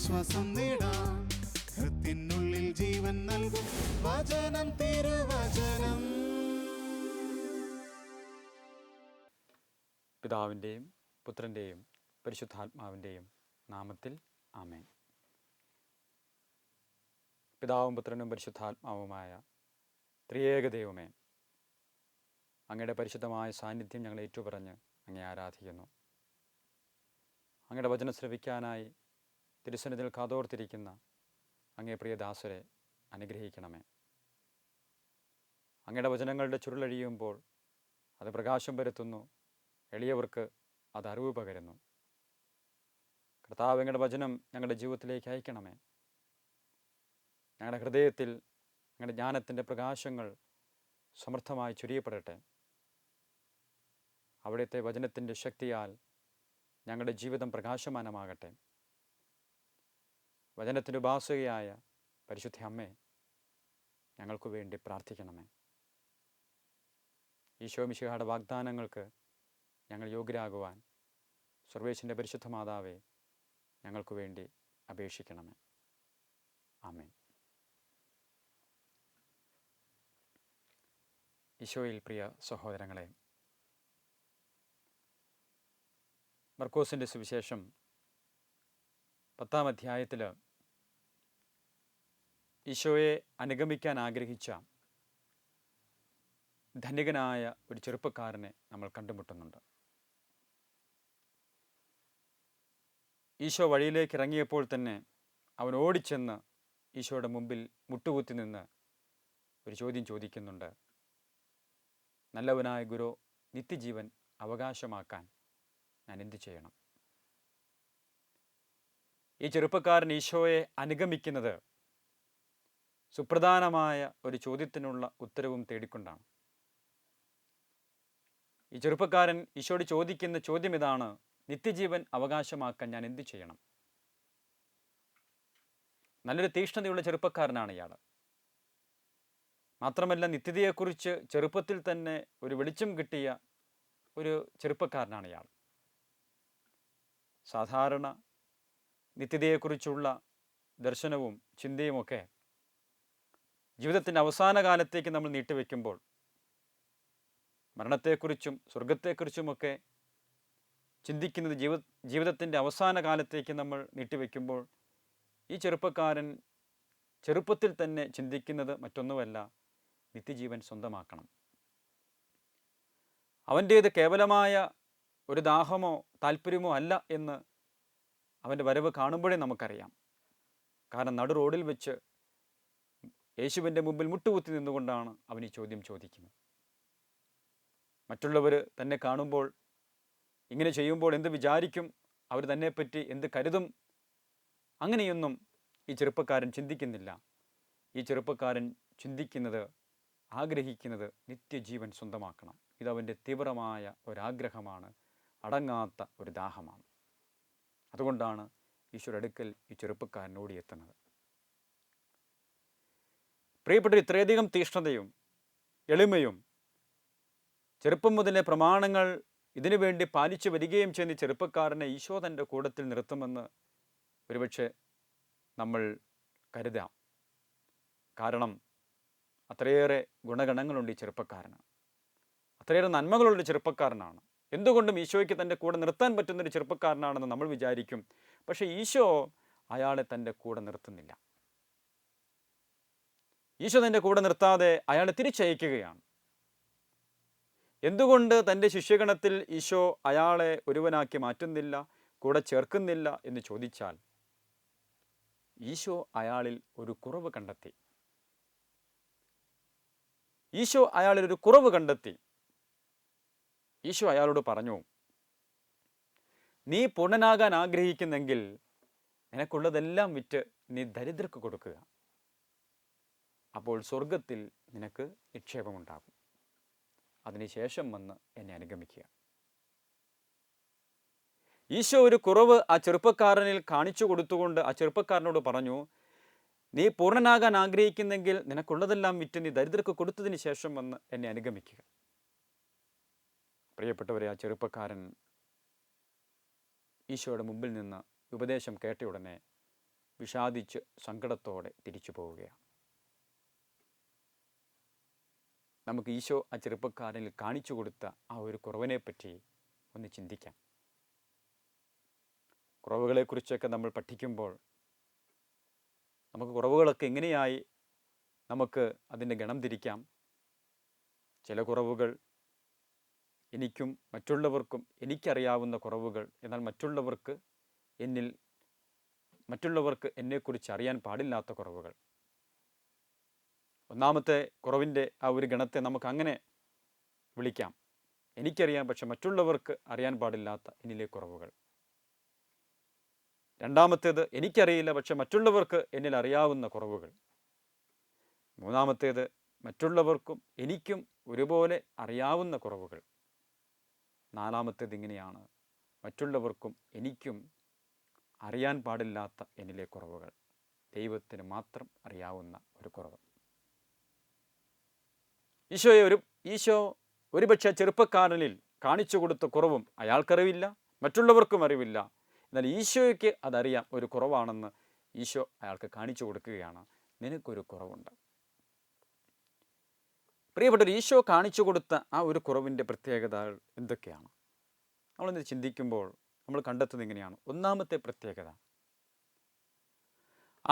ആശ്വാസം നേടാം. ഹൃത്തിനുള്ളിൽ ജീവൻ നൽകും വചനം, തിരുവചനം. പിതാവിൻ്റെയും പുത്രൻ്റെയും പരിശുദ്ധാത്മാവിൻ്റെയും നാമത്തിൽ ആമേൻ. പിതാവും പുത്രനും പരിശുദ്ധാത്മാവുമായ ത്രിയേക ദൈവമേ, അങ്ങയുടെ പരിശുദ്ധമായ സാന്നിധ്യം ഞങ്ങൾ ഏറ്റുപറഞ്ഞ് അങ്ങേ ആരാധിക്കുന്നു. അങ്ങയുടെ വചനം ശ്രവിക്കാനായി തിരുസന്നിധിയിൽ കാതോർത്തിരിക്കുന്ന അങ്ങേ പ്രിയദാസരെ അനുഗ്രഹിക്കണമേ. അങ്ങയുടെ വചനങ്ങളുടെ ചുരുളഴിയുമ്പോൾ അത് പ്രകാശം പരത്തുന്നു, എളിയവർക്ക് അത് അറിവ് പകരുന്നു. കർത്താവ്, അങ്ങയുടെ വചനം ഞങ്ങളുടെ ജീവിതത്തിലേക്ക് അയക്കണമേ. ഞങ്ങളുടെ ഹൃദയത്തിൽ ഞങ്ങളുടെ ജ്ഞാനത്തിൻ്റെ പ്രകാശങ്ങൾ സമൃദ്ധമായി ചൊരിയപ്പെടട്ടെ. അവിടുത്തെ വചനത്തിൻ്റെ ശക്തിയാൽ ഞങ്ങളുടെ ജീവിതം പ്രകാശമാനമാകട്ടെ. വചനത്തിൻ്റെ ഉപാസകയായ പരിശുദ്ധ അമ്മേ, ഞങ്ങൾക്ക് വേണ്ടി പ്രാർത്ഥിക്കണമേ. ഈശോ മിശിഹായുടെ വാഗ്ദാനങ്ങൾക്ക് ഞങ്ങൾ യോഗ്യരാകുവാൻ സർവേശ്വരൻ്റെ പരിശുദ്ധ മാതാവേ, ഞങ്ങൾക്ക് വേണ്ടി അപേക്ഷിക്കണമേ. ആമേൻ. ഈശോയിൽ പ്രിയ സഹോദരങ്ങളെ, മർക്കോസിൻ്റെ സുവിശേഷം 10-ാം അധ്യായത്തിൽ ഈശോയെ അനുഗമിക്കാൻ ആഗ്രഹിച്ച ധനികനായ ഒരു ചെറുപ്പക്കാരനെ നമ്മൾ കണ്ടുമുട്ടുന്നുണ്ട്. ഈശോ വഴിയിലേക്ക് ഇറങ്ങിയപ്പോൾ തന്നെ അവൻ ഓടിച്ചെന്ന് ഈശോയുടെ മുമ്പിൽ മുട്ടുകുത്തി നിന്ന് ഒരു ചോദ്യം ചോദിക്കുന്നുണ്ട്. നല്ലവനായ ഗുരു, നിത്യജീവൻ അവകാശമാക്കാൻ ഞാൻ എന്തു ചെയ്യണം? ഈ ചെറുപ്പക്കാരൻ ഈശോയെ അനുഗമിക്കുന്നത് സുപ്രധാനമായ ഒരു ചോദ്യത്തിനുള്ള ഉത്തരവും തേടിക്കൊണ്ടാണ്. ഈ ചെറുപ്പക്കാരൻ ഈശോയോട് ചോദിക്കുന്ന ചോദ്യം ഇതാണ്: നിത്യജീവൻ അവകാശമാക്കാൻ ഞാൻ എന്തു ചെയ്യണം? നല്ലൊരു തീക്ഷ്ണതയുള്ള ചെറുപ്പക്കാരനാണ് ഇയാൾ. മാത്രമല്ല, നിത്യതയെക്കുറിച്ച് ചെറുപ്പത്തിൽ തന്നെ ഒരു വെളിച്ചം കിട്ടിയ ഒരു ചെറുപ്പക്കാരനാണ് ഇയാൾ. സാധാരണ നിത്യതയെക്കുറിച്ചുള്ള ദർശനവും ചിന്തയുമൊക്കെ ജീവിതത്തിൻ്റെ അവസാന കാലത്തേക്ക് നമ്മൾ നീട്ടിവെക്കുമ്പോൾ, മരണത്തെക്കുറിച്ചും സ്വർഗത്തെക്കുറിച്ചുമൊക്കെ ചിന്തിക്കുന്നത് ജീവിതത്തിൻ്റെ അവസാന കാലത്തേക്ക് നമ്മൾ നീട്ടിവെക്കുമ്പോൾ, ഈ ചെറുപ്പക്കാരൻ ചെറുപ്പത്തിൽ തന്നെ ചിന്തിക്കുന്നത് മറ്റൊന്നുമല്ല, നിത്യജീവൻ സ്വന്തമാക്കണം. അവൻ്റേത് കേവലമായ ഒരു ദാഹമോ താല്പര്യമോ അല്ല എന്ന് അവൻ്റെ വരവ് കാണുമ്പോഴേ നമുക്കറിയാം. കാരണം നടു റോഡിൽ വെച്ച് യേശുവിൻ്റെ മുമ്പിൽ മുട്ടുകുത്തി നിന്നുകൊണ്ടാണ് അവൻ ഈ ചോദ്യം ചോദിക്കുന്നത്. മറ്റുള്ളവർ തന്നെ കാണുമ്പോൾ, ഇങ്ങനെ ചെയ്യുമ്പോൾ എന്ത് വിചാരിക്കും, അവർ തന്നെപ്പറ്റി എന്ത് കരുതും, അങ്ങനെയൊന്നും ഈ ചെറുപ്പക്കാരൻ ചിന്തിക്കുന്നില്ല. ഈ ചെറുപ്പക്കാരൻ ചിന്തിക്കുന്നത്, ആഗ്രഹിക്കുന്നത് നിത്യജീവൻ സ്വന്തമാക്കണം. ഇതവൻ്റെ തീവ്രമായ ഒരാഗ്രഹമാണ്, അടങ്ങാത്ത ഒരു ദാഹമാണ്. അതുകൊണ്ടാണ് ഈശോയുടെ അടുക്കൽ ഈ ചെറുപ്പക്കാരൻ ഓടിയെത്തുന്നത്. പ്രിയപ്പെട്ട, ഇത്രയധികം തീക്ഷ്ണതയും എളിമയും ചെറുപ്പം മുതലേ പ്രമാണങ്ങൾ ഇതിനു വേണ്ടി പാലിച്ചു വരികയും ചെയ്യുന്ന ചെറുപ്പക്കാരനെ ഈശോ തൻ്റെ കൂടത്തിൽ നിർത്തുമെന്ന് ഒരുപക്ഷെ നമ്മൾ കരുതാം. കാരണം അത്രയേറെ ഗുണഗണങ്ങളുണ്ട് ഈ ചെറുപ്പക്കാരന്, അത്രയേറെ നന്മകളുള്ള ചെറുപ്പക്കാരനാണ്. എന്തുകൊണ്ടും ഈശോയ്ക്ക് തൻ്റെ കൂടെ നിർത്താൻ പറ്റുന്നൊരു ചെറുപ്പക്കാരനാണെന്ന് നമ്മൾ വിചാരിക്കും. പക്ഷേ ഈശോ അയാളെ തൻ്റെ കൂടെ നിർത്തുന്നില്ല. ഈശോ തൻ്റെ കൂടെ നിർത്താതെ അയാളെ തിരിച്ചയക്കുകയാണ്. എന്തുകൊണ്ട് തൻ്റെ ശിഷ്യഗണത്തിൽ ഈശോ അയാളെ ഒരുവനാക്കി മാറ്റുന്നില്ല, കൂടെ ചേർക്കുന്നില്ല എന്ന് ചോദിച്ചാൽ, ഈശോ അയാളിൽ ഒരു കുറവ് കണ്ടെത്തി. ഈശോ അയാളിൽ ഒരു കുറവ് കണ്ടെത്തി. ഈശോ അയാളോട് പറഞ്ഞു, നീ പൂർണ്ണനാകാൻ ആഗ്രഹിക്കുന്നെങ്കിൽ നിനക്കുള്ളതെല്ലാം വിറ്റ് നീ ദരിദ്രർക്ക് കൊടുക്കുക. അപ്പോൾ സ്വർഗത്തിൽ നിനക്ക് നിക്ഷേപമുണ്ടാകും. അതിനുശേഷം വന്ന് എന്നെ അനുഗമിക്കുക. ഈശോ ഒരു കുറവ് ആ ചെറുപ്പക്കാരനിൽ കാണിച്ചു കൊടുത്തുകൊണ്ട് ആ ചെറുപ്പക്കാരനോട് പറഞ്ഞു, നീ പൂർണ്ണനാകാൻ ആഗ്രഹിക്കുന്നെങ്കിൽ നിനക്കുള്ളതെല്ലാം വിറ്റ് നീ ദരിദ്രർക്ക് കൊടുത്തതിന് ശേഷം വന്ന് എന്നെ അനുഗമിക്കുക. പ്രിയപ്പെട്ടവരെ, ആ ചെറുപ്പക്കാരൻ ഈശോയുടെ മുമ്പിൽ നിന്ന് ഉപദേശം കേട്ട ഉടനെ വിഷാദിച്ച് സങ്കടത്തോടെ തിരിച്ചു പോവുകയാണ്. നമുക്ക് ഈശോ ആ ചെറുപ്പക്കാരനിൽ കാണിച്ചു കൊടുത്ത ആ ഒരു കുറവിനെപ്പറ്റി ഒന്ന് ചിന്തിക്കാം. കുറവുകളെക്കുറിച്ചൊക്കെ നമ്മൾ പഠിക്കുമ്പോൾ നമുക്ക് കുറവുകളൊക്കെ എങ്ങനെയായി നമുക്ക് അതിൻ്റെ ഗണം തിരിക്കാം. ചില കുറവുകൾ എനിക്കും മറ്റുള്ളവർക്കും എനിക്കറിയാവുന്ന കുറവുകൾ, എന്നാൽ മറ്റുള്ളവർക്ക് എന്നെക്കുറിച്ച് അറിയാൻ പാടില്ലാത്ത കുറവുകൾ. ഒന്നാമത്തെ കുറവിൻ്റെ ആ ഒരു ഗണത്തെ നമുക്ക് അങ്ങനെ വിളിക്കാം. എനിക്കറിയാം, പക്ഷെ മറ്റുള്ളവർക്ക് അറിയാൻ പാടില്ലാത്ത എന്നിലെ കുറവുകൾ. രണ്ടാമത്തേത് എനിക്കറിയില്ല, പക്ഷെ മറ്റുള്ളവർക്ക് എന്നിൽ അറിയാവുന്ന കുറവുകൾ. മൂന്നാമത്തേത് മറ്റുള്ളവർക്കും എനിക്കും ഒരുപോലെ അറിയാവുന്ന കുറവുകൾ. നാലാമത്തേത് ഇങ്ങനെയാണ്, മറ്റുള്ളവർക്കും എനിക്കും അറിയാൻ പാടില്ലാത്ത എന്നിലെ കുറവുകൾ, ദൈവത്തിന് മാത്രം അറിയാവുന്ന ഒരു കുറവ്. ഈശോ ഒരുപക്ഷെ ചെറുപ്പക്കാരനിൽ കാണിച്ചു കൊടുത്ത കുറവും അയാൾക്കറിവില്ല, മറ്റുള്ളവർക്കും അറിവില്ല. എന്നാൽ ഈശോയ്ക്ക് അതറിയാം, ഒരു കുറവാണെന്ന് ഈശോ അയാൾക്ക് കാണിച്ചു കൊടുക്കുകയാണ്. നിനക്കൊരു കുറവുണ്ട്. പ്രിയപ്പെട്ടവർ, ഈശോ കാണിച്ചു കൊടുത്ത ആ ഒരു കുറവിൻ്റെ പ്രത്യേകതകൾ എന്തൊക്കെയാണ്? നമ്മളിന്ന് ചിന്തിക്കുമ്പോൾ നമ്മൾ കണ്ടെത്തുന്നത് ഇങ്ങനെയാണ്. ഒന്നാമത്തെ പ്രത്യേകത,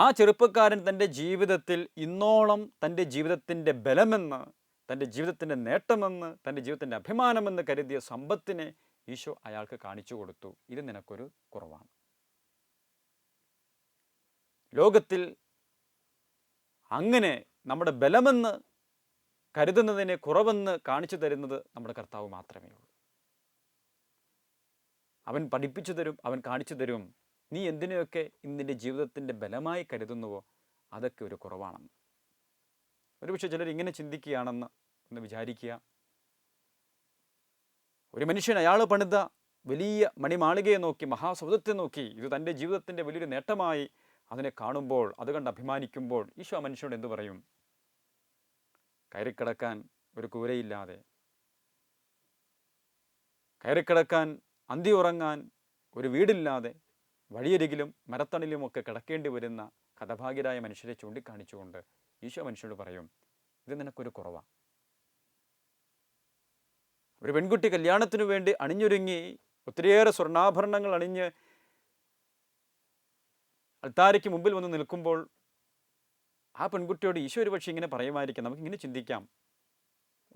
ആ ചെറുപ്പക്കാരൻ തൻ്റെ ജീവിതത്തിൽ ഇന്നോളം തൻ്റെ ജീവിതത്തിൻ്റെ ബലമെന്ന്, തൻ്റെ ജീവിതത്തിൻ്റെ നേട്ടമെന്ന്, തൻ്റെ ജീവിതത്തിൻ്റെ അഭിമാനമെന്ന് കരുതിയ സമ്പത്തിനെ ഈശോ അയാൾക്ക് കാണിച്ചു കൊടുത്തു. ഇത് നിനക്കൊരു കുറവാണ്. ലോകത്തിൽ അങ്ങനെ നമ്മുടെ ബലമെന്ന് കരുതുന്നതിനെ കുറവെന്ന് കാണിച്ചു തരുന്നത് നമ്മുടെ കർത്താവ് മാത്രമേ ഉള്ളൂ. അവൻ പഠിപ്പിച്ചു തരും, അവൻ കാണിച്ചു തരും. നീ എന്തിനെയൊക്കെ ഇന്നിൻ്റെ ജീവിതത്തിൻ്റെ ബലമായി കരുതുന്നുവോ അതൊക്കെ ഒരു കുറവാണെന്ന്. ഒരുപക്ഷെ ചിലർ ഇങ്ങനെ ചിന്തിക്കുകയാണെന്ന് ഒന്ന് വിചാരിക്കുക. ഒരു മനുഷ്യൻ അയാൾ പണിത വലിയ മണിമാളികയെ നോക്കി, മഹാസൗധത്തെ നോക്കി ഇത് തൻ്റെ ജീവിതത്തിൻ്റെ വലിയൊരു നേട്ടമായി അതിനെ കാണുമ്പോൾ, അത് കണ്ട് അഭിമാനിക്കുമ്പോൾ ഈശോ ആ മനുഷ്യനോട് എന്തു പറയും? കയറിക്കിടക്കാൻ ഒരു കൂരയില്ലാതെ, കയറിക്കിടക്കാൻ അന്തി ഉറങ്ങാൻ ഒരു വീടില്ലാതെ, വഴിയരികിലും മരത്തണിലുമൊക്കെ കിടക്കേണ്ടി വരുന്ന ഹതഭാഗ്യരായ മനുഷ്യരെ ചൂണ്ടിക്കാണിച്ചുകൊണ്ട് ഈശോ മനുഷ്യനോട് പറയും, ഇത് നിനക്കൊരു കുറവാണ്. ഒരു പെൺകുട്ടി കല്യാണത്തിനു വേണ്ടി അണിഞ്ഞൊരുങ്ങി ഒത്തിരിയേറെ സ്വർണ്ണാഭരണങ്ങൾ അണിഞ്ഞ് അൾത്താരയ്ക്ക് മുമ്പിൽ വന്ന് നിൽക്കുമ്പോൾ ആ പെൺകുട്ടിയോട് ഈശോ ഒരു പക്ഷേ ഇങ്ങനെ പറയുമായിരിക്കാം. നമുക്കിങ്ങനെ ചിന്തിക്കാം,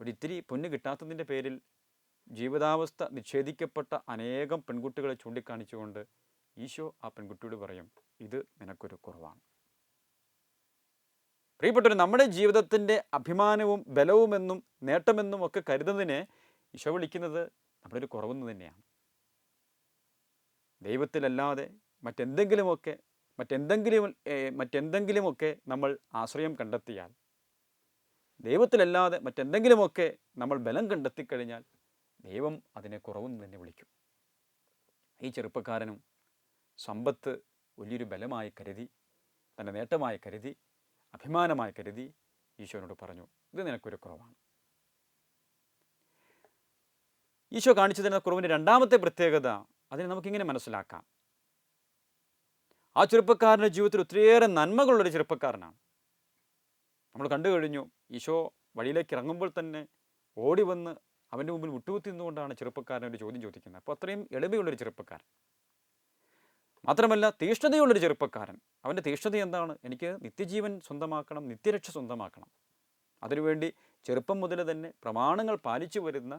ഒരിത്തിരി പൊന്ന് കിട്ടാത്തതിൻ്റെ പേരിൽ ജീവിതാവസ്ഥ നിഷേധിക്കപ്പെട്ട അനേകം പെൺകുട്ടികളെ ചൂണ്ടിക്കാണിച്ചുകൊണ്ട് ഈശോ ആ പെൺകുട്ടിയോട് പറയും, ഇത് നിനക്കൊരു കുറവാണ്. പ്രിയപ്പെട്ടവർ, നമ്മുടെ ജീവിതത്തിൻ്റെ അഭിമാനവും ബലവുമെന്നും നേട്ടമെന്നും ഒക്കെ കരുതുന്നതിനെ ഈശോ വിളിക്കുന്നത് നമ്മളൊരു കുറവെന്ന് തന്നെയാണ്. ദൈവത്തിലല്ലാതെ മറ്റെന്തെങ്കിലുമൊക്കെ നമ്മൾ ആശ്രയം കണ്ടെത്തിയാൽ, ദൈവത്തിലല്ലാതെ മറ്റെന്തെങ്കിലുമൊക്കെ നമ്മൾ ബലം കണ്ടെത്തിക്കഴിഞ്ഞാൽ ദൈവം അതിനെ കുറവെന്ന് തന്നെ വിളിക്കും. ഈ ചെറുപ്പക്കാരനും സമ്പത്ത് വലിയൊരു ബലമായി കരുതി, തൻ്റെ നേട്ടമായി കരുതി, അഭിമാനമായി കരുതി ഈശോനോട് പറഞ്ഞു, ഇത് നിനക്കൊരു കുറവാണ്. ഈശോ കാണിച്ചു തരുന്ന കുറവിൻ്റെ രണ്ടാമത്തെ പ്രത്യേകത, അതിനെ നമുക്കിങ്ങനെ മനസ്സിലാക്കാം. ആ ചെറുപ്പക്കാരൻ്റെ ജീവിതത്തിൽ ഒത്തിരിയേറെ നന്മകളുള്ളൊരു ചെറുപ്പക്കാരനാണ്. നമ്മൾ കണ്ടു കഴിഞ്ഞു, ഈശോ വഴിയിലേക്ക് ഇറങ്ങുമ്പോൾ തന്നെ ഓടി വന്ന് അവൻ്റെ മുമ്പിൽ മുട്ടുകുത്തി നിന്നുകൊണ്ടാണ് ചെറുപ്പക്കാരനൊരു ചോദ്യം ചോദിക്കുന്നത്. അപ്പോൾ അത്രയും എളിമയുള്ളൊരു ചെറുപ്പക്കാരൻ. മാത്രമല്ല തീഷ്ണതയുള്ളൊരു ചെറുപ്പക്കാരൻ. അവൻ്റെ തീഷ്ണത എന്താണ്? എനിക്ക് നിത്യജീവൻ സ്വന്തമാക്കണം, നിത്യരക്ഷ സ്വന്തമാക്കണം. അതിനുവേണ്ടി ചെറുപ്പം മുതൽ തന്നെ പ്രമാണങ്ങൾ പാലിച്ചു വരുന്ന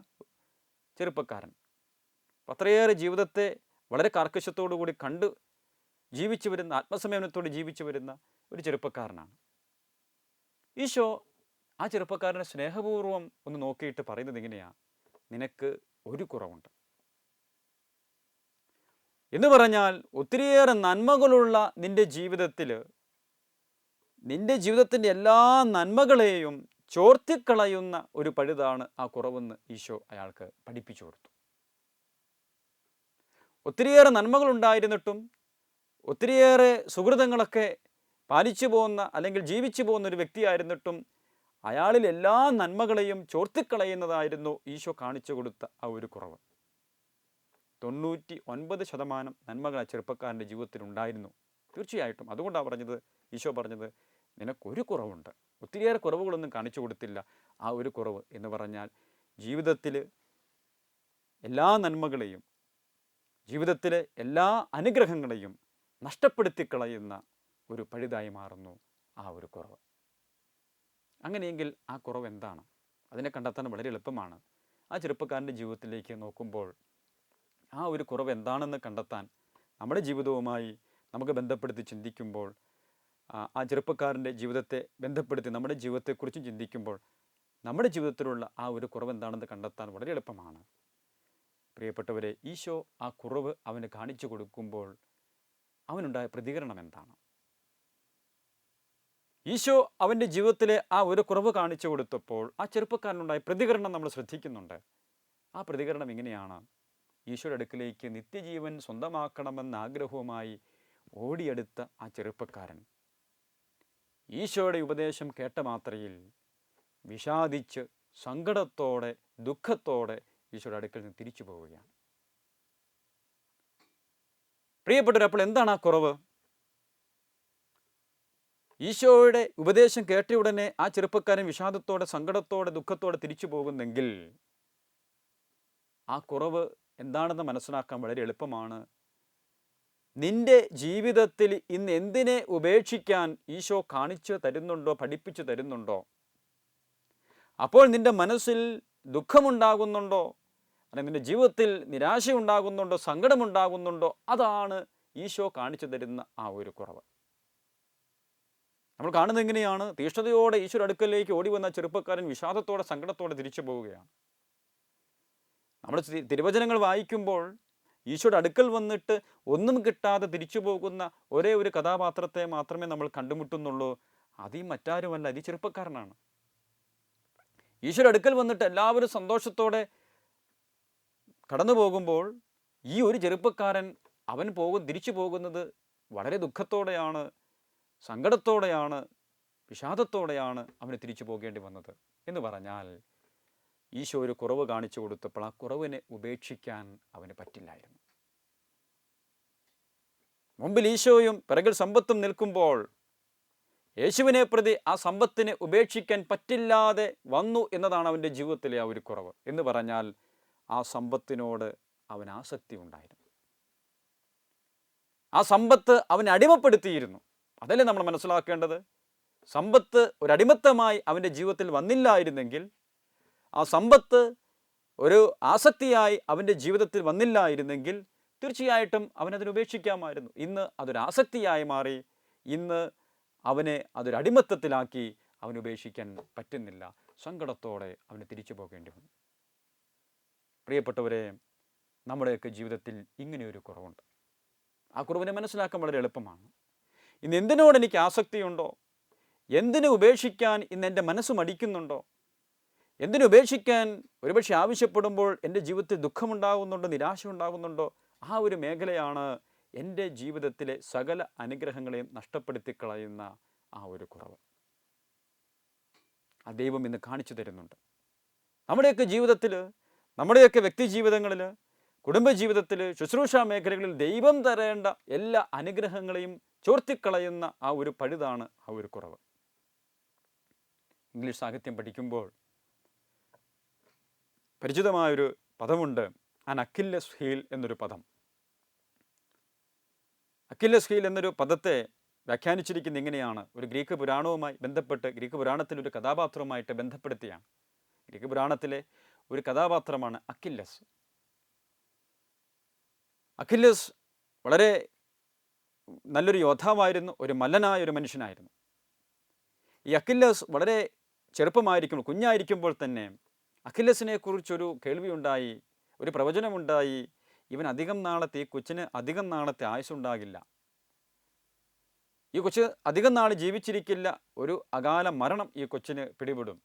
ചെറുപ്പക്കാരൻ. അത്രയേറെ ജീവിതത്തെ വളരെ കാർക്കശ്യത്തോടു കൂടി കണ്ട് ജീവിച്ചു വരുന്ന, ആത്മസംയമനത്തോടെ ജീവിച്ചു വരുന്ന ഒരു ചെറുപ്പക്കാരനാണ്. ഈശോ ആ ചെറുപ്പക്കാരനെ സ്നേഹപൂർവ്വം ഒന്ന് നോക്കിയിട്ട് പറയുന്നത് ഇങ്ങനെയാണ്, നിനക്ക് ഒരു കുറവുണ്ട് എന്ന് പറഞ്ഞാൽ, ഒത്തിരിയേറെ നന്മകളുള്ള നിൻ്റെ ജീവിതത്തിൻ്റെ എല്ലാ നന്മകളെയും ചോർത്തിക്കളയുന്ന ഒരു പഴുതാണ് ആ കുറവെന്ന് ഈശോ അയാൾക്ക് പഠിപ്പിച്ചു കൊടുത്തു. ഒത്തിരിയേറെ നന്മകളുണ്ടായിരുന്നിട്ടും, ഒത്തിരിയേറെ സുഹൃതങ്ങളൊക്കെ പാലിച്ചു പോകുന്ന അല്ലെങ്കിൽ ജീവിച്ചു പോകുന്ന ഒരു വ്യക്തിയായിരുന്നിട്ടും അയാളിൽ എല്ലാ നന്മകളെയും ചോർത്തിക്കളയുന്നതായിരുന്നു ഈശോ കാണിച്ചു കൊടുത്ത ആ ഒരു കുറവ്. 99% നന്മകൾ ആ ചെറുപ്പക്കാരൻ്റെ ജീവിതത്തിൽ ഉണ്ടായിരുന്നു. തീർച്ചയായിട്ടും അതുകൊണ്ടാണ് പറഞ്ഞത്, ഈശോ പറഞ്ഞത്, നിനക്കൊരു കുറവുണ്ട്. ഒത്തിരിയേറെ കുറവുകളൊന്നും കാണിച്ചു കൊടുത്തില്ല. ആ ഒരു കുറവ് എന്ന് പറഞ്ഞാൽ ജീവിതത്തിൽ എല്ലാ നന്മകളെയും, ജീവിതത്തിലെ എല്ലാ അനുഗ്രഹങ്ങളെയും നഷ്ടപ്പെടുത്തി കളയുന്ന ഒരു പഴുതായി മാറുന്നു ആ ഒരു കുറവ്. അങ്ങനെയെങ്കിൽ ആ കുറവ് എന്താണ്? അതിനെ കണ്ടെത്താൻ വളരെ എളുപ്പമാണ്. ആ ചെറുപ്പക്കാരൻ്റെ ജീവിതത്തിലേക്ക് നോക്കുമ്പോൾ ആ ഒരു കുറവ് എന്താണെന്ന് കണ്ടെത്താൻ നമ്മുടെ ജീവിതവുമായി നമുക്ക് ബന്ധപ്പെടുത്തി ചിന്തിക്കുമ്പോൾ, ആ ചെറുപ്പക്കാരൻ്റെ ജീവിതത്തെ ബന്ധപ്പെടുത്തി നമ്മുടെ ജീവിതത്തെക്കുറിച്ചും ചിന്തിക്കുമ്പോൾ നമ്മുടെ ജീവിതത്തിലുള്ള ആ ഒരു കുറവ് എന്താണെന്ന് കണ്ടെത്താൻ വളരെ എളുപ്പമാണ്. പ്രിയപ്പെട്ടവരെ, ഈശോ ആ കുറവ് അവന് കാണിച്ചു കൊടുക്കുമ്പോൾ അവനുണ്ടായ പ്രതികരണം എന്താണ്? ഈശോ അവൻ്റെ ജീവിതത്തിലെ ആ ഒരു കുറവ് കാണിച്ചു കൊടുത്തപ്പോൾ ആ ചെറുപ്പക്കാരനുണ്ടായ പ്രതികരണം നമ്മൾ ശ്രദ്ധിക്കുന്നുണ്ട്. ആ പ്രതികരണം ഇങ്ങനെയാണ്: ഈശോയുടെ അടുക്കിലേക്ക് നിത്യജീവൻ സ്വന്തമാക്കണമെന്ന ആഗ്രഹവുമായി ഓടിയെടുത്ത ആ ചെറുപ്പക്കാരൻ ഈശോയുടെ ഉപദേശം കേട്ട മാത്രയിൽ വിഷാദിച്ച് സങ്കടത്തോടെ, ദുഃഖത്തോടെ ഈശോയുടെ അടുക്കൽ നിന്ന് തിരിച്ചു പോവുകയാണ്. പ്രിയപ്പെട്ടവർ, അപ്പോൾ എന്താണ് ആ കുറവ്? ഈശോയുടെ ഉപദേശം കേട്ട ഉടനെ ആ ചെറുപ്പക്കാരൻ വിഷാദത്തോടെ, സങ്കടത്തോടെ, ദുഃഖത്തോടെ തിരിച്ചു പോകുന്നെങ്കിൽ ആ കുറവ് എന്താണെന്ന് മനസ്സിലാക്കാൻ വളരെ എളുപ്പമാണ്. നിന്റെ ജീവിതത്തിൽ ഇന്ന് എന്തിനെ ഉപേക്ഷിക്കാൻ ഈശോ കാണിച്ചു തരുന്നുണ്ടോ, പഠിപ്പിച്ചു തരുന്നുണ്ടോ? അപ്പോൾ നിന്റെ മനസ്സിൽ ദുഃഖമുണ്ടാകുന്നുണ്ടോ, അല്ലെങ്കിൽ നിന്റെ ജീവിതത്തിൽ നിരാശയുണ്ടാകുന്നുണ്ടോ, സങ്കടമുണ്ടാകുന്നുണ്ടോ? അതാണ് ഈശോ കാണിച്ചു തരുന്ന ആ ഒരു കുറവ്. നമ്മൾ കാണുന്നത് എങ്ങനെയാണ്? തീഷ്ണതയോടെ ഈശോയുടെ അടുക്കലേക്ക് ഓടി വന്ന ചെറുപ്പക്കാരൻ വിഷാദത്തോടെ, സങ്കടത്തോടെ തിരിച്ചു പോവുകയാണ്. നമ്മൾ തിരുവചനങ്ങൾ വായിക്കുമ്പോൾ ഈശോയുടെ അടുക്കൽ വന്നിട്ട് ഒന്നും കിട്ടാതെ തിരിച്ചു പോകുന്ന ഒരേ ഒരു കഥാപാത്രത്തെ മാത്രമേ നമ്മൾ കണ്ടുമുട്ടുന്നുള്ളൂ. അത് മറ്റാരുമല്ല, അത് ചെറുപ്പക്കാരനാണ്. ഈശോയുടെ അടുക്കൽ വന്നിട്ട് എല്ലാവരും സന്തോഷത്തോടെ കടന്നു പോകുമ്പോൾ ഈ ഒരു ചെറുപ്പക്കാരൻ അവൻ തിരിച്ചു പോകുന്നത് വളരെ ദുഃഖത്തോടെയാണ്, സങ്കടത്തോടെയാണ്, വിഷാദത്തോടെയാണ് അവന് തിരിച്ചു പോകേണ്ടി വന്നത്. എന്ന് പറഞ്ഞാൽ ഈശോ ഒരു കുറവ് കാണിച്ചു കൊടുത്തപ്പോൾ ആ കുറവിനെ ഉപേക്ഷിക്കാൻ അവന് പറ്റില്ലായിരുന്നു. മുമ്പിൽ ഈശോയും പിറകിൽ സമ്പത്തും നിൽക്കുമ്പോൾ യേശുവിനെ പ്രതി ആ സമ്പത്തിനെ ഉപേക്ഷിക്കാൻ പറ്റില്ലാതെ വന്നു എന്നതാണ് അവൻ്റെ ജീവിതത്തിലെ ആ ഒരു കുറവ്. എന്ന് പറഞ്ഞാൽ ആ സമ്പത്തിനോട് അവന് ആസക്തി ഉണ്ടായിരുന്നു. ആ സമ്പത്ത് അവനെ അടിമപ്പെടുത്തിയിരുന്നു. അതല്ലേ നമ്മൾ മനസ്സിലാക്കേണ്ടത്? സമ്പത്ത് ഒരടിമത്തമായി അവൻ്റെ ജീവിതത്തിൽ വന്നില്ലായിരുന്നെങ്കിൽ, ആ സമ്പത്ത് ഒരു ആസക്തിയായി അവൻ്റെ ജീവിതത്തിൽ വന്നില്ലായിരുന്നെങ്കിൽ തീർച്ചയായിട്ടും അവനതിനെ ഉപേക്ഷിക്കാമായിരുന്നു. ഇന്ന് അതൊരാസക്തിയായി മാറി. ഇന്ന് അവനെ അതൊരടിമത്തത്തിലാക്കി. അവന് ഉപേക്ഷിക്കാൻ പറ്റുന്നില്ല. സങ്കടത്തോടെ അവന് തിരിച്ചു പോകേണ്ടി വന്നു. പ്രിയപ്പെട്ടവരെ, നമ്മുടെയൊക്കെ ജീവിതത്തിൽ ഇങ്ങനെയൊരു കുറവുണ്ട്. ആ കുറവിനെ മനസ്സിലാക്കാൻ വളരെ എളുപ്പമാണ്. ഇന്ന് എന്തിനോട് എനിക്ക് ആസക്തിയുണ്ടോ, എന്തിനെ ഉപേക്ഷിക്കാൻ ഇന്ന് എൻ്റെ മനസ്സ് മടിക്കുന്നുണ്ടോ, എന്തിനുപേക്ഷിക്കാൻ ഒരുപക്ഷെ ആവശ്യപ്പെടുമ്പോൾ എൻ്റെ ജീവിതത്തിൽ ദുഃഖമുണ്ടാകുന്നുണ്ടോ, നിരാശ ഉണ്ടാകുന്നുണ്ടോ, ആ ഒരു മേഖലയാണ് എൻ്റെ ജീവിതത്തിലെ സകല അനുഗ്രഹങ്ങളെയും നഷ്ടപ്പെടുത്തി കളയുന്ന ആ ഒരു കുറവ്. ആ ദൈവം ഇന്ന് കാണിച്ചു തരുന്നുണ്ട്. നമ്മുടെയൊക്കെ ജീവിതത്തിൽ, നമ്മുടെയൊക്കെ വ്യക്തി ജീവിതങ്ങളിൽ, കുടുംബജീവിതത്തിൽ, ശുശ്രൂഷാ മേഖലകളിൽ ദൈവം തരേണ്ട എല്ലാ അനുഗ്രഹങ്ങളെയും ചോർത്തിക്കളയുന്ന ആ ഒരു പഴുതാണ് ആ ഒരു കുറവ്. ഇംഗ്ലീഷ് സാഹിത്യം പഠിക്കുമ്പോൾ പരിചിതമായൊരു പദമുണ്ട്, ആൻ അക്കില്ലസ് ഹീൽ എന്നൊരു പദം. അക്കില്ലസ് ഹീൽ എന്നൊരു പദത്തെ വ്യാഖ്യാനിച്ചിരിക്കുന്നത് ഇങ്ങനെയാണ്. ഒരു ഗ്രീക്ക് പുരാണവുമായി ബന്ധപ്പെട്ട്, ഗ്രീക്ക് പുരാണത്തിലെ ഒരു കഥാപാത്രവുമായിട്ട് ബന്ധപ്പെടുത്തിയാണ്. ഗ്രീക്ക് പുരാണത്തിലെ ഒരു കഥാപാത്രമാണ് അക്കില്ലസ്. അക്കില്ലസ് വളരെ നല്ലൊരു യോദ്ധാവായിരുന്നു, ഒരു മല്ലനായ ഒരു മനുഷ്യനായിരുന്നു. ഈ അക്കില്ലസ് വളരെ ചെറുപ്പമായിരിക്കുമ്പോൾ, കുഞ്ഞായിരിക്കുമ്പോൾ തന്നെ അക്കില്ലസിനെ കുറിച്ചൊരു കേൾവിയുണ്ടായി, ഒരു പ്രവചനമുണ്ടായി. ഈ കൊച്ചിന് അധികം നാളത്തെ ആയുസ്സുണ്ടാകില്ല, ഈ കൊച്ച് അധികം നാൾ ജീവിച്ചിരിക്കില്ല, ഒരു അകാല മരണം ഈ കൊച്ചിന് പിടിപെടും.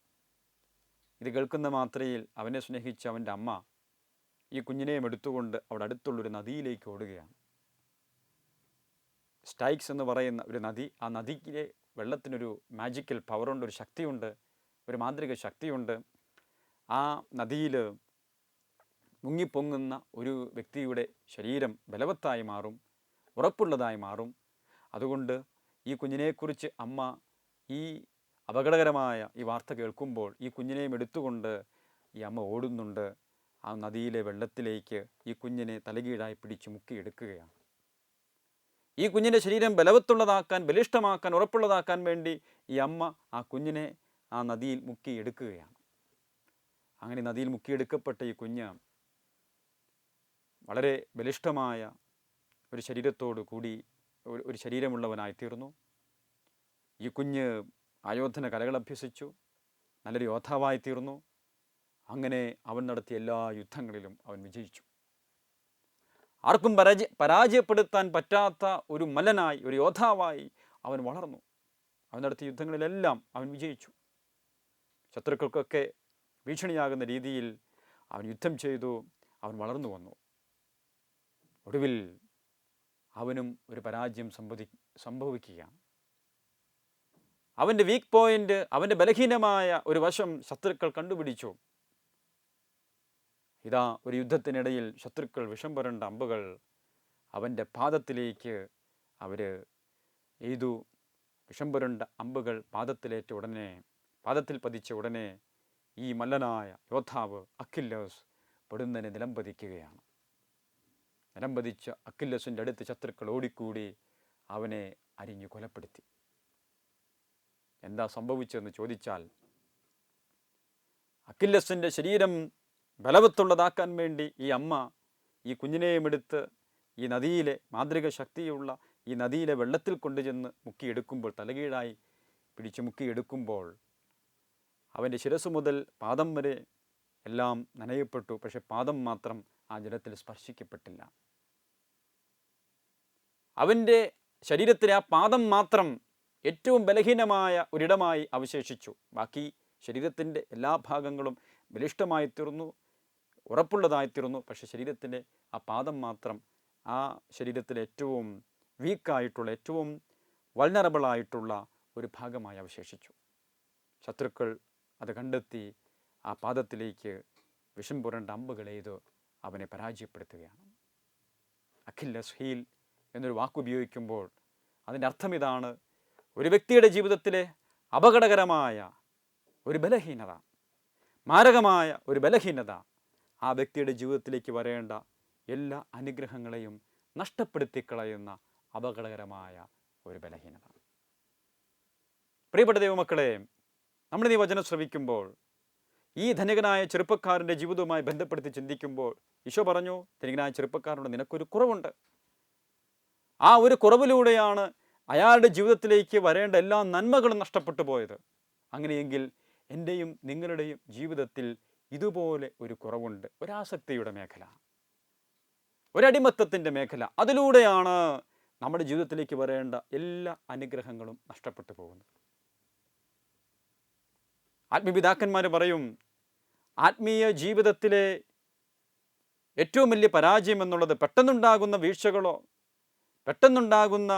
ഇത് കേൾക്കുന്ന മാത്രയിൽ അവനെ സ്നേഹിച്ച അവൻ്റെ അമ്മ ഈ കുഞ്ഞിനെയും എടുത്തുകൊണ്ട് അവിടെ അടുത്തുള്ളൊരു നദിയിലേക്ക് ഓടുകയാണ്. സ്റ്റൈക്സ് എന്ന് പറയുന്ന ഒരു നദി. ആ നദിയിലെ വെള്ളത്തിനൊരു മാജിക്കൽ പവറുണ്ട്, ഒരു ശക്തിയുണ്ട്, ഒരു മാന്ത്രിക ശക്തിയുണ്ട്. ആ നദിയിൽ മുങ്ങിപ്പൊങ്ങുന്ന ഒരു വ്യക്തിയുടെ ശരീരം ബലവത്തായി മാറും, ഉറപ്പുള്ളതായി മാറും. അതുകൊണ്ട് ഈ കുഞ്ഞിനെക്കുറിച്ച് അമ്മ ഈ അപകടകരമായ ഈ വാർത്ത കേൾക്കുമ്പോൾ ഈ കുഞ്ഞിനെയും എടുത്തുകൊണ്ട് ഈ അമ്മ ഓടുന്നുണ്ട്. ആ നദിയിലെ വെള്ളത്തിലേക്ക് ഈ കുഞ്ഞിനെ തലകീഴായി പിടിച്ച് മുക്കിയെടുക്കുകയാണ്. ഈ കുഞ്ഞിൻ്റെ ശരീരം ബലവത്തുള്ളതാക്കാൻ, ബലിഷ്ഠമാക്കാൻ, ഉറപ്പുള്ളതാക്കാൻ വേണ്ടി ഈ അമ്മ ആ കുഞ്ഞിനെ ആ നദിയിൽ മുക്കിയെടുക്കുകയാണ്. അങ്ങനെ നദിയിൽ മുക്കിയെടുക്കപ്പെട്ട ഈ കുഞ്ഞ് വളരെ ബലിഷ്ഠമായ ഒരു ശരീരത്തോടു കൂടി ഒരു ശരീരമുള്ളവനായി തീർന്നു. ഈ കുഞ്ഞ് ആയോധന കലകൾ അഭ്യസിച്ചു, നല്ലൊരു യോദ്ധാവായി തീർന്നു. അങ്ങനെ അവൻ നടത്തിയ എല്ലാ യുദ്ധങ്ങളിലും അവൻ വിജയിച്ചു. ആർക്കും പരാജയപ്പെടുത്താൻ പറ്റാത്ത ഒരു മല്ലനായി, ഒരു യോദ്ധാവായി അവൻ വളർന്നു. അവൻ നടത്തിയ യുദ്ധങ്ങളിലെല്ലാം അവൻ വിജയിച്ചു. ശത്രുക്കൾക്കൊക്കെ ഭീഷണിയാകുന്ന രീതിയിൽ അവൻ യുദ്ധം ചെയ്തു. അവൻ വളർന്നു വന്നു. ഒടുവിൽ അവനും ഒരു പരാജയം സംഭവിക്കുകയാണ്. അവൻ്റെ വീക്ക് പോയിന്റ്, അവൻ്റെ ബലഹീനമായ ഒരു വശം ശത്രുക്കൾ കണ്ടുപിടിച്ചു. ഇതാ ഒരു യുദ്ധത്തിനിടയിൽ ശത്രുക്കൾ വിഷം പുരണ്ട അമ്പുകൾ അവൻ്റെ പാദത്തിലേക്ക് അവർ എയ്തു. വിഷം പുരണ്ട അമ്പുകൾ പാദത്തിൽ പതിച്ച ഉടനെ ഈ മല്ലനായ യോദ്ധാവ് അക്കില്ലസ് പൊടുന്നനെ നിലംപതിക്കുകയാണ്. നിലംപതിച്ച അക്കില്ലസിൻ്റെ അടുത്ത് ശത്രുക്കൾ ഓടിക്കൂടി അവനെ അരിഞ്ഞു കൊലപ്പെടുത്തി. എന്താ സംഭവിച്ചതെന്ന് ചോദിച്ചാൽ, അക്കില്ലസിൻ്റെ ശരീരം ബലവത്തുള്ളതാക്കാൻ വേണ്ടി ഈ അമ്മ ഈ കുഞ്ഞിനെയും എടുത്ത് ഈ നദിയിലെ മാന്ത്രിക ശക്തിയുള്ള ഈ നദിയിലെ വെള്ളത്തിൽ കൊണ്ടുചെന്ന് മുക്കിയെടുക്കുമ്പോൾ, തലകീഴായി പിടിച്ച് മുക്കിയെടുക്കുമ്പോൾ അവൻ്റെ ശിരസ് മുതൽ പാദം വരെ എല്ലാം നനയപ്പെട്ടു. പക്ഷെ പാദം മാത്രം ആ ജലത്തിൽ സ്പർശിക്കപ്പെട്ടില്ല. അവൻ്റെ ശരീരത്തിലെ ആ പാദം മാത്രം ഏറ്റവും ബലഹീനമായ ഒരിടമായി അവശേഷിച്ചു. ബാക്കി ശരീരത്തിൻ്റെ എല്ലാ ഭാഗങ്ങളും ബലിഷ്ഠമായി തീർന്നു, ഉറപ്പുള്ളതായിത്തീർന്നു. പക്ഷെ ശരീരത്തിൻ്റെ ആ പാദം മാത്രം ആ ശരീരത്തിലെ ഏറ്റവും വീക്കായിട്ടുള്ള, ഏറ്റവും വൾനറബിളായിട്ടുള്ള ഒരു ഭാഗമായി അവശേഷിച്ചു. ശത്രുക്കൾ അത് കണ്ടെത്തി ആ പാദത്തിലേക്ക് വിഷം പുരണ്ട അമ്പുകളെയ്ത് അവനെ പരാജയപ്പെടുത്തുകയാണ്. അഖില്ലസ് ഹീൽ എന്നൊരു വാക്കുപയോഗിക്കുമ്പോൾ അതിൻ്റെ അർത്ഥം ഇതാണ്: ഒരു വ്യക്തിയുടെ ജീവിതത്തിലെ അപകടകരമായ ഒരു ബലഹീനത, മാരകമായ ഒരു ബലഹീനത, ആ വ്യക്തിയുടെ ജീവിതത്തിലേക്ക് വരേണ്ട എല്ലാ അനുഗ്രഹങ്ങളെയും നഷ്ടപ്പെടുത്തി കളയുന്ന അപകടകരമായ ഒരു ബലഹീനത. പ്രിയപ്പെട്ട ദൈവമക്കളെ, നമ്മൾ ഈ വചനം ശ്രവിക്കുമ്പോൾ ഈ ധനികനായ ചെറുപ്പക്കാരൻ്റെ ജീവിതവുമായി ബന്ധപ്പെടുത്തി ചിന്തിക്കുമ്പോൾ ഈശോ പറഞ്ഞു, ധനികനായ ചെറുപ്പക്കാരനോട് നിനക്കൊരു കുറവുണ്ട്. ആ ഒരു കുറവിലൂടെയാണ് അയാളുടെ ജീവിതത്തിലേക്ക് വരേണ്ട എല്ലാ നന്മകളും നഷ്ടപ്പെട്ടു പോയത്. അങ്ങനെയെങ്കിൽ എൻ്റെയും നിങ്ങളുടെയും ജീവിതത്തിൽ ഇതുപോലെ ഒരു കുറവുണ്ട്, ഒരാസക്തിയുടെ മേഖല, ഒരടിമത്തത്തിൻ്റെ മേഖല. അതിലൂടെയാണ് നമ്മുടെ ജീവിതത്തിലേക്ക് വരേണ്ട എല്ലാ അനുഗ്രഹങ്ങളും നഷ്ടപ്പെട്ടു പോകുന്നത്. ആത്മീയപിതാക്കന്മാർ പറയും, ആത്മീയ ജീവിതത്തിലെ ഏറ്റവും വലിയ പരാജയം എന്നുള്ളത് പെട്ടെന്നുണ്ടാകുന്ന വീഴ്ചകളോ പെട്ടെന്നുണ്ടാകുന്ന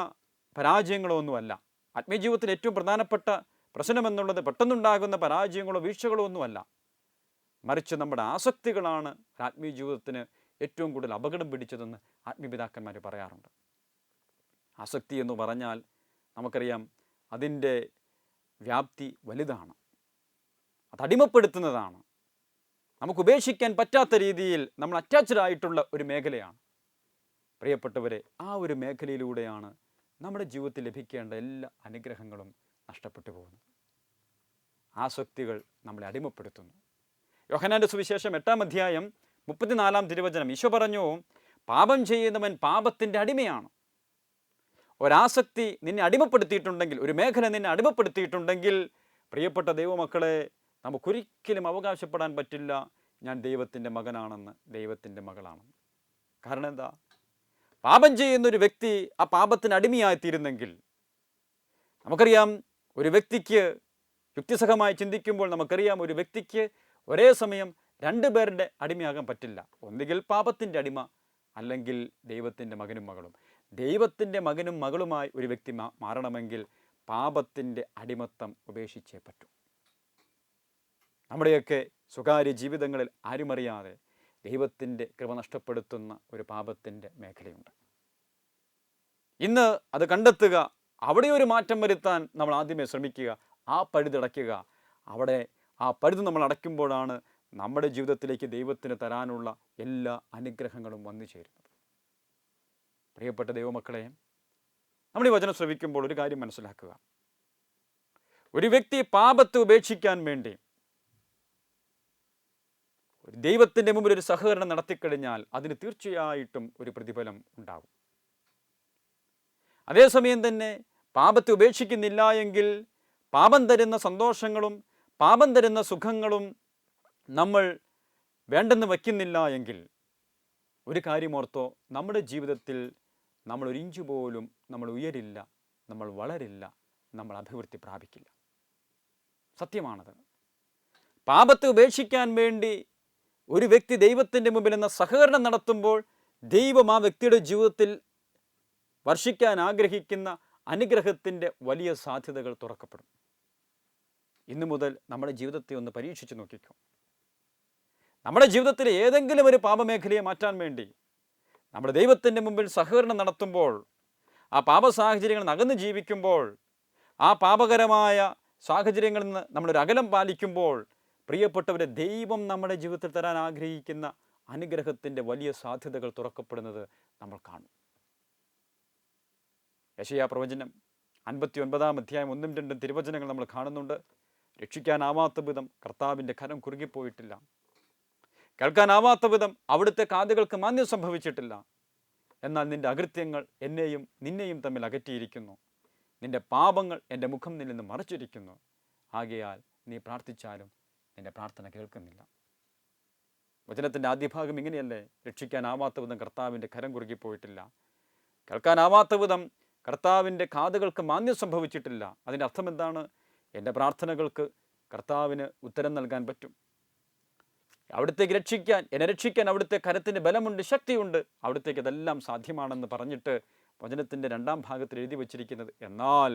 പരാജയങ്ങളോ ഒന്നുമല്ല. ആത്മീയ ജീവിതത്തിൽ ഏറ്റവും പ്രധാനപ്പെട്ട പ്രശ്നമെന്നുള്ളത് പെട്ടെന്നുണ്ടാകുന്ന പരാജയങ്ങളോ വീഴ്ചകളോ ഒന്നുമല്ല. മറിച്ച് നമ്മുടെ ആസക്തികളാണ് ആത്മീയ ജീവിതത്തിന് ഏറ്റവും കൂടുതൽ അപകടം പിടിച്ചതെന്ന് ആത്മീയപിതാക്കന്മാർ പറയാറുണ്ട്. ആസക്തി എന്ന് പറഞ്ഞാൽ നമുക്കറിയാം, അതിൻ്റെ വ്യാപ്തി വലുതാണ്, അത് അടിമപ്പെടുത്തുന്നതാണ്. നമുക്ക് ഉപേക്ഷിക്കാൻ പറ്റാത്ത രീതിയിൽ നമ്മൾ അറ്റാച്ച്ഡ് ആയിട്ടുള്ള ഒരു മേഖലയാണ്. പ്രിയപ്പെട്ടവരെ, ആ ഒരു മേഖലയിലൂടെയാണ് നമ്മുടെ ജീവിതത്തിൽ ലഭിക്കേണ്ട എല്ലാ അനുഗ്രഹങ്ങളും നഷ്ടപ്പെട്ടു പോകുന്നത്. ആസക്തികൾ നമ്മളെ അടിമപ്പെടുത്തുന്നു. യോഹന്നാന്റെ സുവിശേഷം 8-ാം അധ്യായം 34-ാം തിരുവചനം ഈശോ പറഞ്ഞു, പാപം ചെയ്യുന്നവൻ പാപത്തിൻ്റെ അടിമയാണ്. ഒരാസക്തി നിന്നെ അടിമപ്പെടുത്തിയിട്ടുണ്ടെങ്കിൽ, ഒരു മേഖല നിന്നെ അടിമപ്പെടുത്തിയിട്ടുണ്ടെങ്കിൽ, പ്രിയപ്പെട്ട ദൈവമക്കളെ, നമുക്കൊരിക്കലും അവകാശപ്പെടാൻ പറ്റില്ല ഞാൻ ദൈവത്തിൻ്റെ മകനാണെന്ന്, ദൈവത്തിൻ്റെ മകളാണെന്ന്. കാരണം എന്താ? പാപം ചെയ്യുന്നൊരു വ്യക്തി ആ പാപത്തിന് അടിമയായിത്തീരുന്നെങ്കിൽ, നമുക്കറിയാം, ഒരു വ്യക്തിക്ക് യുക്തിസഹമായി ചിന്തിക്കുമ്പോൾ നമുക്കറിയാം, ഒരു വ്യക്തിക്ക് ഒരേ സമയം 2 പേരുടെ അടിമയാകാൻ പറ്റില്ല. ഒന്നുകിൽ പാപത്തിൻ്റെ അടിമ, അല്ലെങ്കിൽ ദൈവത്തിൻ്റെ മകനും മകളും. ദൈവത്തിൻ്റെ മകനും മകളുമായി ഒരു വ്യക്തി മാറണമെങ്കിൽ പാപത്തിൻ്റെ അടിമത്തം ഉപേക്ഷിച്ചേ പറ്റൂ. നമ്മുടെയൊക്കെ സ്വകാര്യ ജീവിതങ്ങളിൽ ആരുമറിയാതെ ദൈവത്തിൻ്റെ കൃപ നഷ്ടപ്പെടുത്തുന്ന ഒരു പാപത്തിൻ്റെ മേഖലയുണ്ട്. ഇന്ന് അത് കണ്ടെത്തുക, അവിടെ ഒരു മാറ്റം വരുത്താൻ നമ്മൾ ആദ്യമേ ശ്രമിക്കുക, ആ പഴുതടയ്ക്കുക. അവിടെ ആ പഴുത് നമ്മൾ അടയ്ക്കുമ്പോഴാണ് നമ്മുടെ ജീവിതത്തിലേക്ക് ദൈവത്തിന് തരാനുള്ള എല്ലാ അനുഗ്രഹങ്ങളും വന്നു ചേരുന്നത്. പ്രിയപ്പെട്ട ദൈവമക്കളെ, നമ്മൾ ഈ വചനം ശ്രവിക്കുമ്പോൾ ഒരു കാര്യം മനസ്സിലാക്കുക. ഒരു വ്യക്തി പാപത്തെ ഉപേക്ഷിക്കാൻ വേണ്ടി ദൈവത്തിൻ്റെ മുമ്പിൽ ഒരു സഹകരണം നടത്തിക്കഴിഞ്ഞാൽ അതിന് തീർച്ചയായിട്ടും ഒരു പ്രതിഫലം ഉണ്ടാകും. അതേസമയം തന്നെ പാപത്തെ ഉപേക്ഷിക്കുന്നില്ല എങ്കിൽ പാപം തരുന്ന സന്തോഷങ്ങളും പാപം തരുന്ന സുഖങ്ങളും നമ്മൾ വേണ്ടെന്ന് വയ്ക്കുന്നില്ല എങ്കിൽ ഒരു കാര്യം ഓർത്തോ, നമ്മുടെ ജീവിതത്തിൽ നമ്മൾ ഒരു ഇഞ്ച് പോലും നമ്മൾ ഉയരില്ല, നമ്മൾ വളരില്ല, നമ്മൾ അഭിവൃദ്ധി പ്രാപിക്കില്ല. സത്യമാണത്. പാപത്തെ ഉപേക്ഷിക്കാൻ വേണ്ടി ഒരു വ്യക്തി ദൈവത്തിൻ്റെ മുമ്പിൽ എന്ന സഹകരണം നടത്തുമ്പോൾ ദൈവം ആ വ്യക്തിയുടെ ജീവിതത്തിൽ വർഷിക്കാൻ ആഗ്രഹിക്കുന്ന അനുഗ്രഹത്തിൻ്റെ വലിയ സാധ്യതകൾ തുറക്കപ്പെടും. ഇന്നു മുതൽ നമ്മുടെ ജീവിതത്തെ ഒന്ന് പരീക്ഷിച്ച് നോക്കിക്കോ. നമ്മുടെ ജീവിതത്തിൽ ഏതെങ്കിലും ഒരു പാപമേഖലയെ മാറ്റാൻ വേണ്ടി നമ്മുടെ ദൈവത്തിൻ്റെ മുമ്പിൽ സഹകരണം നടത്തുമ്പോൾ, ആ പാപ സാഹചര്യങ്ങളിൽ അകന്ന് ജീവിക്കുമ്പോൾ, ആ പാപകരമായ സാഹചര്യങ്ങളിൽ നിന്ന് നമ്മളൊരു അകലം പാലിക്കുമ്പോൾ, പ്രിയപ്പെട്ടവരെ, ദൈവം നമ്മുടെ ജീവിതത്തിൽ തരാൻ ആഗ്രഹിക്കുന്ന അനുഗ്രഹത്തിൻ്റെ വലിയ സാധ്യതകൾ തുറക്കപ്പെടുന്നത് നമ്മൾ കാണും. യെശയ്യാ പ്രവചനം 59-ാം അധ്യായം 1-2 തിരുവചനങ്ങൾ നമ്മൾ കാണുന്നുണ്ട്. രക്ഷിക്കാനാവാത്ത വിധം കർത്താവിൻ്റെ കരം കുറുകിപ്പോയിട്ടില്ല, കേൾക്കാനാവാത്ത വിധം അവിടുത്തെ കാതുകൾക്ക് മാന്യം സംഭവിച്ചിട്ടില്ല. എന്നാൽ നിന്റെ അകൃത്യങ്ങൾ എന്നെയും നിന്നെയും തമ്മിൽ അകറ്റിയിരിക്കുന്നു, നിന്റെ പാപങ്ങൾ എൻ്റെ മുഖം നിന്നിൽ നിന്ന് മറച്ചിരിക്കുന്നു. ആകയാൽ നീ പ്രാർത്ഥിച്ചാലും നിന്റെ പ്രാർത്ഥന കേൾക്കുന്നില്ല. വചനത്തിൻ്റെ ആദ്യ ഭാഗം ഇങ്ങനെയല്ലേ? രക്ഷിക്കാനാവാത്ത വിധം കർത്താവിൻ്റെ കരം കുറുകിപ്പോയിട്ടില്ല, കേൾക്കാനാവാത്ത വിധം കർത്താവിൻ്റെ കാതുകൾക്ക് മാന്യം സംഭവിച്ചിട്ടില്ല. അതിൻ്റെ അർത്ഥം എന്താണ്? എൻ്റെ പ്രാർത്ഥനകൾക്ക് കർത്താവിന് ഉത്തരം നൽകാൻ പറ്റും. അവിടുത്തേക്ക് എന്നെ രക്ഷിക്കാൻ അവിടുത്തെ കരത്തിന് ബലമുണ്ട്, ശക്തിയുണ്ട്, അവിടുത്തേക്ക് ഇതെല്ലാം സാധ്യമാണെന്ന് പറഞ്ഞിട്ട് വചനത്തിൻ്റെ 2-ാം ഭാഗത്തിൽ എഴുതി വച്ചിരിക്കുന്നത്, എന്നാൽ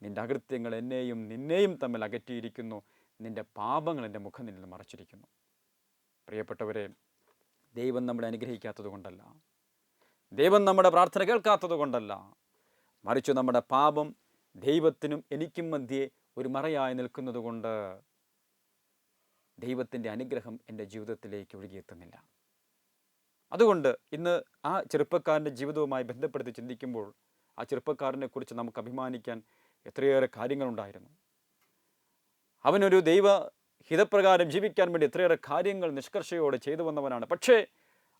നിന്റെ അകൃത്യങ്ങൾ എന്നെയും നിന്നെയും തമ്മിൽ അകറ്റിയിരിക്കുന്നു, നിന്റെ പാപങ്ങൾ എൻ്റെ മുഖം നിന്നിൽ നിന്ന് മറച്ചിരിക്കുന്നു. പ്രിയപ്പെട്ടവരെ, ദൈവം നമ്മളെ അനുഗ്രഹിക്കാത്തത് കൊണ്ടല്ല, ദൈവം നമ്മുടെ പ്രാർത്ഥന കേൾക്കാത്തത് കൊണ്ടല്ല, മറിച്ച് നമ്മുടെ പാപം ദൈവത്തിനും എനിക്കും മധ്യേ ഒരു മറയായി നിൽക്കുന്നത് കൊണ്ട് ദൈവത്തിൻ്റെ അനുഗ്രഹം എൻ്റെ ജീവിതത്തിലേക്ക് ഒഴുകിയെത്തുന്നില്ല. അതുകൊണ്ട് ഇന്ന് ആ ചെറുപ്പക്കാരൻ്റെ ജീവിതവുമായി ബന്ധപ്പെടുത്തി ചിന്തിക്കുമ്പോൾ ആ ചെറുപ്പക്കാരനെ കുറിച്ച് നമുക്ക് അഭിമാനിക്കാൻ എത്രയേറെ കാര്യങ്ങളുണ്ടായിരുന്നു. അവനൊരു ദൈവ ഹിതപ്രകാരം ജീവിക്കാൻ വേണ്ടി എത്രയേറെ കാര്യങ്ങൾ നിഷ്കർഷയോടെ ചെയ്തു വന്നവനാണ്. പക്ഷേ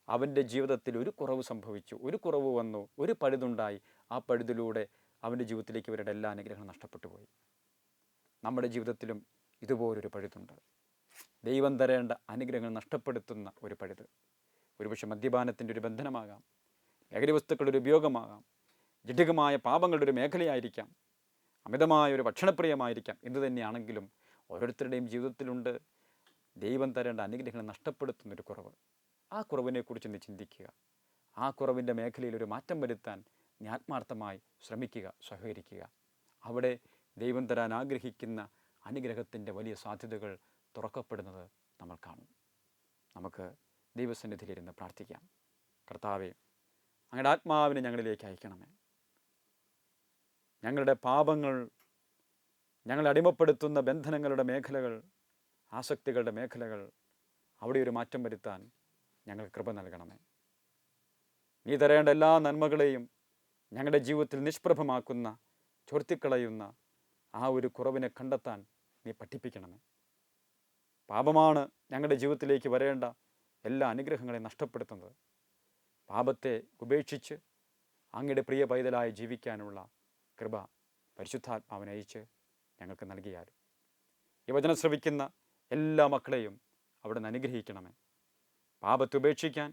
അവൻ്റെ ജീവിതത്തിൽ ഒരു കുറവ് സംഭവിച്ചു, ഒരു കുറവ് വന്നു, ഒരു പഴുതുണ്ടായി. ആ പഴുതിലൂടെ അവൻ്റെ ജീവിതത്തിലേക്ക് ഇവരുടെ എല്ലാ അനുഗ്രഹങ്ങളും നഷ്ടപ്പെട്ടു പോയി. നമ്മുടെ ജീവിതത്തിലും ഇതുപോലൊരു പഴുതുണ്ട്. ദൈവം തരേണ്ട അനുഗ്രഹങ്ങൾ നഷ്ടപ്പെടുത്തുന്ന ഒരു പഴുത്. ഒരുപക്ഷെ മദ്യപാനത്തിൻ്റെ ഒരു ബന്ധനമാകാം, ലഹരി വസ്തുക്കളുടെ ഒരു ഉപയോഗമാകാം, ജഡികമായ പാപങ്ങളുടെ ഒരു മേഖലയായിരിക്കാം, അമിതമായ ഒരു ഭക്ഷണപ്രിയമായിരിക്കാം. എന്തു തന്നെയാണെങ്കിലും ഓരോരുത്തരുടെയും ജീവിതത്തിലുണ്ട് ദൈവം തരേണ്ട അനുഗ്രഹങ്ങൾ നഷ്ടപ്പെടുത്തുന്നൊരു കുറവ്. ആ കുറവിനെക്കുറിച്ച് ഒന്ന് ചിന്തിക്കുക. ആ കുറവിൻ്റെ മേഖലയിൽ ഒരു മാറ്റം വരുത്താൻ നീ ആത്മാർത്ഥമായി ശ്രമിക്കുക, സഹകരിക്കുക. അവിടെ ദൈവം തരാൻ ആഗ്രഹിക്കുന്ന അനുഗ്രഹത്തിൻ്റെ വലിയ സാധ്യതകൾ തുറക്കപ്പെടുന്നത് നമ്മൾ കാണും. നമുക്ക് ദൈവസന്നിധിയിലിരുന്ന് പ്രാർത്ഥിക്കാം. കർത്താവേ, അങ്ങയുടെ ആത്മാവിനെ ഞങ്ങളിലേക്ക് അയക്കണമേ. ഞങ്ങളുടെ പാപങ്ങൾ, ഞങ്ങളെ അടിമപ്പെടുത്തുന്ന ബന്ധനങ്ങളുടെ മേഖലകൾ, ആസക്തികളുടെ മേഖലകൾ, അവിടെ ഒരു മാറ്റം വരുത്താൻ ഞങ്ങൾക്ക് കൃപ നൽകണമേ. നീ തരേണ്ട എല്ലാ നന്മകളെയും ഞങ്ങളുടെ ജീവിതത്തിൽ നിഷ്പ്രഭമാക്കുന്ന, ചോർത്തിക്കളയുന്ന ആ ഒരു കുറവിനെ കണ്ടെത്താൻ നീ പഠിപ്പിക്കണമേ. പാപമാണ് ഞങ്ങളുടെ ജീവിതത്തിലേക്ക് വരേണ്ട എല്ലാ അനുഗ്രഹങ്ങളെയും നഷ്ടപ്പെടുത്തുന്നത്. പാപത്തെ ഉപേക്ഷിച്ച് അങ്ങയുടെ പ്രിയ പൈതലായി ജീവിക്കാനുള്ള കൃപ പരിശുദ്ധാത്മാവിനെ അയച്ച് ഞങ്ങൾക്ക് നൽകിയാലും ഈ വചനം ശ്രവിക്കുന്ന എല്ലാ മക്കളെയും അവിടുന്ന് അനുഗ്രഹിക്കണമേ. പാപത്തെ ഉപേക്ഷിക്കാൻ,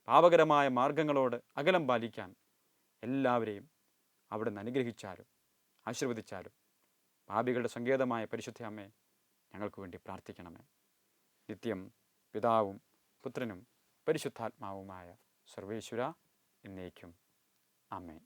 പാപകരമായ മാർഗങ്ങളോട് അകലം പാലിക്കാൻ എല്ലാവരെയും അവിടുന്ന് അനുഗ്രഹിച്ചാലും ആശീർവദിച്ചാലും പാപികളുടെ സങ്കേതമായ പരിശുദ്ധ അമ്മേ, ഞങ്ങൾക്ക് വേണ്ടി പ്രാർത്ഥിക്കണമേ. നിത്യം പിതാവും പുത്രനും പരിശുദ്ധാത്മാവുമായ സർവേശ്വര എന്നേക്കും ആമേൻ.